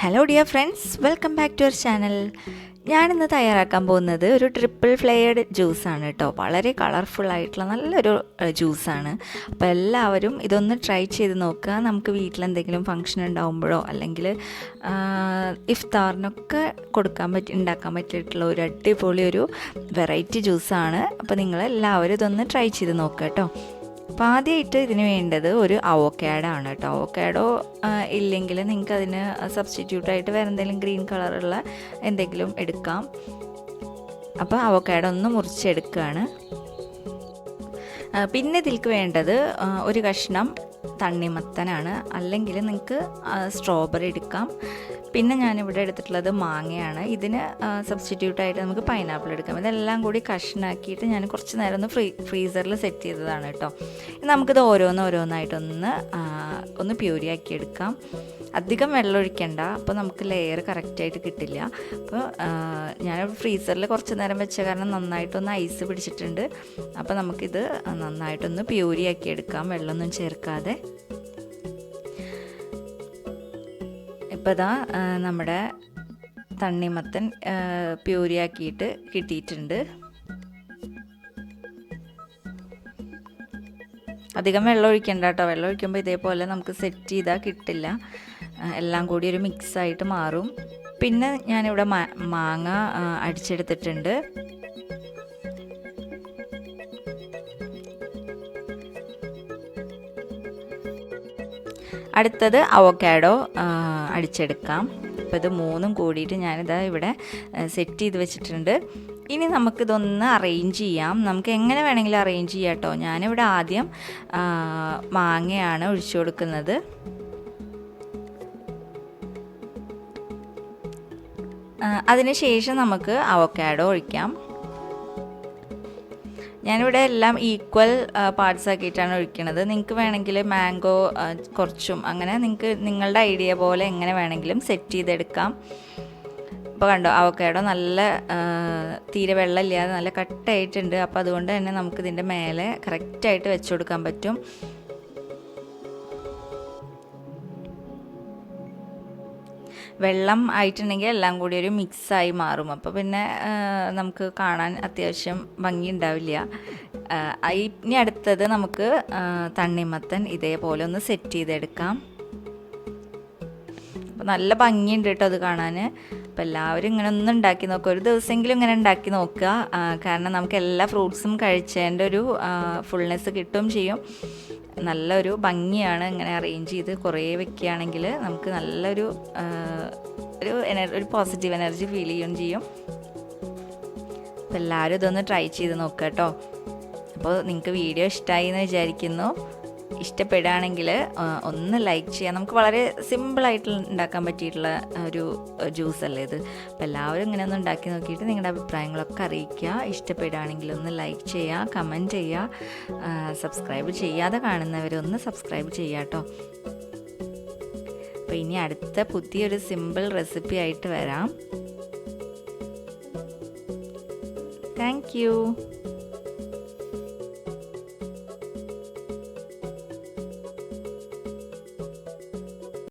Hello dear friends, welcome back to our channel. ഞാനിന്ന് തയ്യാറാക്കാൻ പോകുന്നത് ഒരു ട്രിപ്പിൾ ഫ്ലെയർഡ് ജ്യൂസാണ് കേട്ടോ. വളരെ കളർഫുള്ളായിട്ടുള്ള നല്ലൊരു ജ്യൂസാണ്. അപ്പോൾ എല്ലാവരും ഇതൊന്ന് ട്രൈ ചെയ്ത് നോക്കുക. നമുക്ക് വീട്ടിലെന്തെങ്കിലും ഫംഗ്ഷൻ ഉണ്ടാകുമ്പോഴോ അല്ലെങ്കിൽ ഇഫ്താറിനൊക്കെ ഉണ്ടാക്കാൻ പറ്റിയിട്ടുള്ള ഒരു അടിപൊളി ഒരു വെറൈറ്റി ജ്യൂസാണ്. അപ്പോൾ നിങ്ങളെല്ലാവരും ഇതൊന്ന് ട്രൈ ചെയ്ത് നോക്കുക കേട്ടോ. അപ്പോൾ ആദ്യമായിട്ട് ഇതിന് വേണ്ടത് ഒരു അവോക്കാഡോ ആണ് കേട്ടോ. അവോക്കാഡോ ഇല്ലെങ്കിൽ നിങ്ങൾക്ക് അതിന് സബ്സ്റ്റിറ്റ്യൂട്ടായിട്ട് വേറെ എന്തെങ്കിലും ഗ്രീൻ കളറുള്ള എന്തെങ്കിലും എടുക്കാം. അപ്പോൾ അവോക്കാഡോ ഒന്ന് മുറിച്ചെടുക്കുകയാണ്. പിന്നെ ഇതിലേക്ക് വേണ്ടത് ഒരു കഷ്ണം തണ്ണിമത്തനാണ്, അല്ലെങ്കിൽ നിങ്ങൾക്ക് സ്ട്രോബെറി എടുക്കാം. പിന്നെ ഞാനിവിടെ എടുത്തിട്ടുള്ളത് മാങ്ങയാണ്. ഇതിന് സബ്സ്റ്റിറ്റ്യൂട്ടായിട്ട് നമുക്ക് പൈനാപ്പിൾ എടുക്കാം. ഇതെല്ലാം കൂടി കഷ്ണാക്കിയിട്ട് ഞാൻ കുറച്ച് നേരം ഒന്ന് ഫ്രീസറിൽ സെറ്റ് ചെയ്തതാണ് കേട്ടോ. നമുക്കിത് ഓരോന്നായിട്ടൊന്ന് പ്യൂരിയാക്കി എടുക്കാം. അധികം വെള്ളം ഒഴിക്കണ്ട, അപ്പോൾ നമുക്ക് ലെയർ കറക്റ്റായിട്ട് കിട്ടില്ല. അപ്പോൾ ഞാൻ ഫ്രീസറിൽ കുറച്ച് നേരം വെച്ച കാരണം നന്നായിട്ടൊന്ന് ഐസ് പിടിച്ചിട്ടുണ്ട്. അപ്പോൾ നമുക്കിത് നന്നായിട്ടൊന്ന് പ്യൂരിയാക്കി എടുക്കാം, വെള്ളമൊന്നും ചേർക്കാതെ. ഇപ്പോൾ ഇതാ നമ്മുടെ തണ്ണിമത്തൻ പ്യൂരിയാക്കിയിട്ട് കിട്ടിയിട്ടുണ്ട്. അധികം വെള്ളം ഒഴിക്കണ്ട കേട്ടോ. വെള്ളം ഒഴിക്കുമ്പോൾ ഇതേപോലെ നമുക്ക് സെറ്റ് ചെയ്താൽ കിട്ടില്ല, എല്ലാം കൂടി ഒരു മിക്സായിട്ട് മാറും. പിന്നെ ഞാനിവിടെ മാങ്ങ അടിച്ചെടുത്തിട്ടുണ്ട്. അടുത്തത് അവോക്കാഡോ അടിച്ചെടുക്കാം. അപ്പോൾ ഇത് മൂന്നും കൂടിയിട്ട് ഞാനിതാ ഇവിടെ സെറ്റ് ചെയ്ത് വെച്ചിട്ടുണ്ട്. ഇനി നമുക്കിതൊന്ന് അറേഞ്ച് ചെയ്യാം. നമുക്ക് എങ്ങനെ വേണമെങ്കിലും അറേഞ്ച് ചെയ്യാം കേട്ടോ. ഞാനിവിടെ ആദ്യം മാങ്ങയാണ് ഒഴിച്ചു കൊടുക്കുന്നത്. അതിനുശേഷം നമുക്ക് അവോക്കാഡോ ഒഴിക്കാം. ഞാനിവിടെ എല്ലാം ഈക്വൽ പാർട്സ് ആക്കിയിട്ടാണ് ഒഴിക്കുന്നത്. നിങ്ങൾക്ക് വേണമെങ്കിൽ മാംഗോ കുറച്ചും അങ്ങനെ നിങ്ങളുടെ ഐഡിയ പോലെ എങ്ങനെ വേണമെങ്കിലും സെറ്റ് ചെയ്തെടുക്കാം. ഇപ്പോൾ കണ്ടോ, അവോക്കാഡോ നല്ല തീരെ വെള്ളമില്ലാതെ നല്ല കട്ടായിട്ടുണ്ട്. അപ്പോൾ അതുകൊണ്ട് തന്നെ നമുക്കിതിൻ്റെ മേലെ കറക്റ്റായിട്ട് വെച്ച് കൊടുക്കാൻ പറ്റും. വെള്ളം ആയിട്ടുണ്ടെങ്കിൽ എല്ലാം കൂടി ഒരു മിക്സായി മാറും. അപ്പോൾ പിന്നെ നമുക്ക് കാണാൻ അത്യാവശ്യം ഭംഗി ഉണ്ടാവില്ല. ഇനി അടുത്തത് നമുക്ക് തണ്ണിമത്തൻ ഇതേപോലെ ഒന്ന് സെറ്റ് ചെയ്തെടുക്കാം. അപ്പോൾ നല്ല ഭംഗിയുണ്ട് കേട്ടോ അത് കാണാൻ. അപ്പോൾ എല്ലാവരും ഇങ്ങനെ ഒന്ന് ഉണ്ടാക്കി നോക്കുക, ഒരു ദിവസമെങ്കിലും ഇങ്ങനെ ഉണ്ടാക്കി നോക്കുക. കാരണം നമുക്ക് എല്ലാ ഫ്രൂട്ട്സും കഴിച്ചതിൻ്റെ ഒരു ഫുൾനെസ് കിട്ടുകയും ചെയ്യും. നല്ലൊരു ഭംഗിയാണ് ഇങ്ങനെ അറേഞ്ച് ചെയ്ത് കുറേ വെക്കുകയാണെങ്കിൽ. നമുക്ക് നല്ലൊരു ഒരു പോസിറ്റീവ് എനർജി ഫീൽ ചെയ്യുകയും ചെയ്യും. അപ്പോൾ എല്ലാവരും ഇതൊന്ന് ട്രൈ ചെയ്ത് നോക്കുക കേട്ടോ. അപ്പോൾ നിങ്ങൾക്ക് വീഡിയോ ഇഷ്ടമായി എന്ന് വിചാരിക്കുന്നു. ഇഷ്ടപ്പെടുകയാണെങ്കിൽ ഒന്ന് ലൈക്ക് ചെയ്യാം. നമുക്ക് വളരെ സിമ്പിളായിട്ട് ഉണ്ടാക്കാൻ പറ്റിയിട്ടുള്ള ഒരു ജ്യൂസല്ലേ ഇത്. അപ്പോൾ എല്ലാവരും ഇങ്ങനെ ഒന്ന് ഉണ്ടാക്കി നോക്കിയിട്ട് നിങ്ങളുടെ അഭിപ്രായങ്ങളൊക്കെ അറിയിക്കുക. ഇഷ്ടപ്പെടുകയാണെങ്കിൽ ഒന്ന് ലൈക്ക് ചെയ്യുക, കമൻറ്റ് ചെയ്യുക. സബ്സ്ക്രൈബ് ചെയ്യാതെ കാണുന്നവരൊന്ന് സബ്സ്ക്രൈബ് ചെയ്യുക കേട്ടോ. അപ്പോൾ ഇനി അടുത്ത പുതിയൊരു സിമ്പിൾ റെസിപ്പി ആയിട്ട് വരാം. Thank you.